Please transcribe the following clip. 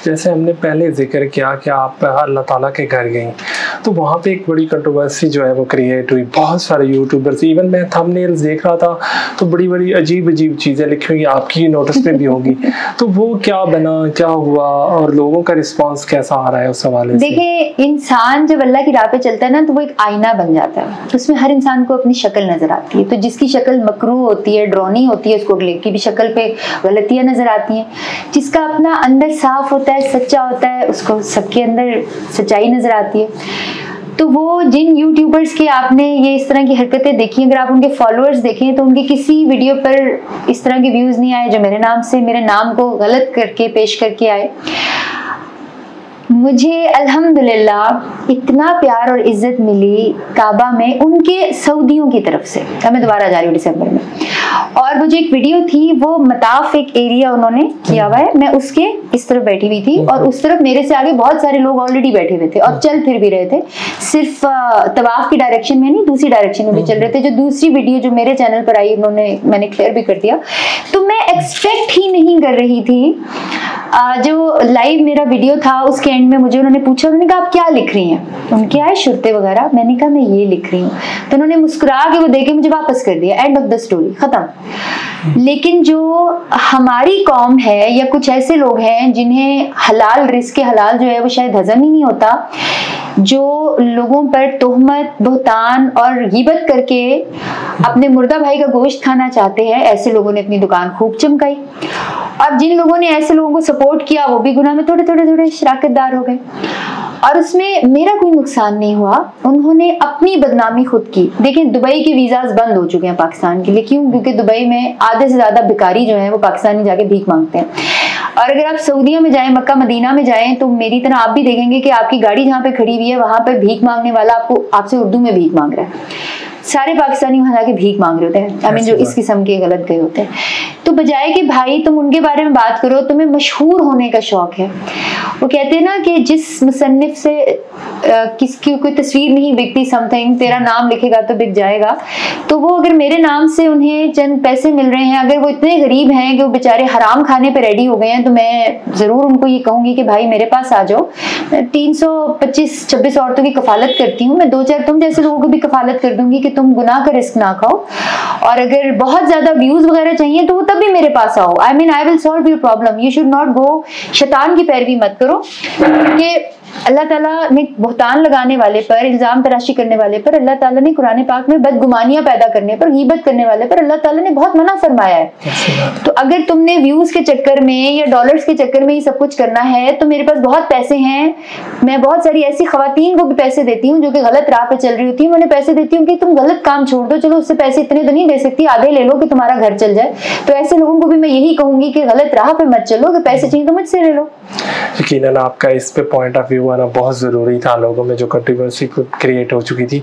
जैसे हमने पहले जिक्र किया कि आप अल्लाह ताला के घर गई, तो वहाँ पे एक बड़ी कंट्रोवर्सी जो है वो क्रिएट हुई। बहुत सारे यूट्यूबर्स, इवन मैं थंबनेल्स देख रहा था तो बड़ी बड़ी अजीब अजीब चीज़ें लिखी हुई, आपकी नोटिस पे भी होगी। तो वो क्या बना, क्या हुआ और लोगों का रिस्पॉन्स कैसा आ रहा है उस हवाले से? देखिए, इंसान जब अल्लाह की राह पे चलता है ना, तो वो एक आईना बन जाता है। उसमें हर इंसान को अपनी शक्ल नजर आती है। तो जिसकी शक्ल मकरूह होती है, ड्रॉनी होती है, उसको अगले की भी शक्ल पे गलतियां नजर आती हैं। जिसका अपना अंदर साफ होता है, सच्चा होता है, उसको सबके अंदर सच्चाई नजर आती है। तो वो जिन यूट्यूबर्स के आपने ये इस तरह की हरकतें देखी, अगर आप उनके फॉलोअर्स देखें तो उनके किसी वीडियो पर इस तरह के व्यूज नहीं आए जो मेरे नाम से, मेरे नाम को गलत करके पेश करके आए। मुझे अल्हम्दुलिल्लाह इतना प्यार और इज्जत मिली काबा में उनके सऊदियों की तरफ से। मैं दोबारा जा रही हूँ दिसंबर में, और वो जो एक वीडियो थी वो मताफ एक एरिया उन्होंने किया हुआ है, मैं उसके इस तरफ बैठी हुई थी और उस तरफ मेरे से आगे बहुत सारे लोग ऑलरेडी बैठे हुए थे और चल फिर भी रहे थे। सिर्फ तवाफ की डायरेक्शन में नहीं, दूसरी डायरेक्शन में भी चल रहे थे। जो दूसरी वीडियो जो मेरे चैनल पर आई, मैंने क्लियर भी कर दिया। तो मैं एक्सपेक्ट ही नहीं कर रही थी। जो लाइव मेरा वीडियो था उसके एंड में मुझे उन्होंने पूछा, उन्होंने कहा आप क्या लिख रही हैं, उनके आए शुरते वगैरह। मैंने कहा मैं ये लिख रही हूँ। तो उन्होंने मुस्कुरा के वो देके मुझे वापस कर दिया। एंड ऑफ द स्टोरी, खत्म। लेकिन जो हमारी कौम है या कुछ ऐसे लोग हैं जिन्हें हलाल रिस्क हलाल जो है वो शायद हजम ही नहीं होता, जो लोगों पर तोहमत, बुहतान और गिबत करके अपने मुर्दा भाई का गोश्त खाना चाहते हैं, ऐसे लोगों ने अपनी दुकान खूब चमकाई। और जिन लोगों ने ऐसे लोगों को सपोर्ट किया वो भी गुनाह में थोड़े थोड़े थोड़े शराकतदार हो गए। और उसमें मेरा कोई नुकसान नहीं हुआ, उन्होंने अपनी बदनामी खुद की। देखिए, दुबई के वीजाज बंद हो चुके हैं पाकिस्तान के लिए। क्यों? क्योंकि दुबई में आधे से ज्यादा भिखारी जो है वो पाकिस्तानी जाके भीख मांगते हैं। और अगर आप सऊदीया में जाएं, मक्का मदीना में जाएं, तो मेरी तरह आप भी देखेंगे कि आपकी गाड़ी जहाँ पे खड़ी हुई है वहां पर भीख मांगने वाला आपसे उर्दू में भीख मांग रहा है। सारे पाकिस्तानी वहां जाके भीख मांग रहे होते हैं, आई मीन जो इस किस्म के गलत गए होते हैं। तो बजाय कि भाई तुम उनके बारे में बात करो, तुम्हें मशहूर होने का शौक है। वो कहते हैं ना कि जिस मुसन्निफ से किसकी कोई तस्वीर नहीं बिकती, समथिंग तेरा नाम लिखेगा तो बिक जाएगा। तो वो अगर मेरे नाम से उन्हें चंद पैसे मिल रहे हैं, अगर वो इतने गरीब हैं कि वो बेचारे हराम खाने पे रेडी हो गए हैं, तो मैं जरूर उनको ये कहूंगी कि भाई मेरे पास आ जाओ। 325-26 औरतों की कफालत करती हूँ मैं, 2-4 तुम जैसे लोगों को भी कफालत कर दूंगी कि तुम गुनाह का रिस्क ना खाओ। और अगर बहुत ज्यादा व्यूज वगैरह चाहिए तो वो तब भी मेरे पास आओ। I mean I will solve your problem. You should not go, शैतान की पैरवी मत करो। कि अल्लाह ताला ने बुहतान लगाने वाले पर, इल्जाम तराशी करने वाले पर, अल्लाह ताला ने कुरान पाक में बदगुमानियां पैदा करने पर, गीबत करने वाले पर अल्लाह ताला ने बहुत मना फरमाया है। तो अगर तुमने व्यूज के चक्कर में या डॉलर्स के चक्कर में ये सब कुछ करना है, तो मेरे पास बहुत पैसे हैं। मैं बहुत सारी ऐसी खवातीन को भी पैसे देती हूँ जो कि गलत राह पे चल रही होती है। मैं उन्हें पैसे देती हूँ कि तुम गलत काम छोड़ दो, चलो उससे पैसे इतने तो नहीं दे सकती, आधे ले लो कि तुम्हारा घर चल जाए। तो ऐसे लोगों को भी मैं यही कहूंगी कि गलत राह पे मत चलो, कि पैसे चाहिए तो मुझसे ले लो। यकीनन आपका इस पे पॉइंट ऑफ व्यू आना बहुत ज़रूरी था, लोगों में जो कंट्रोवर्सी क्रिएट हो चुकी थी।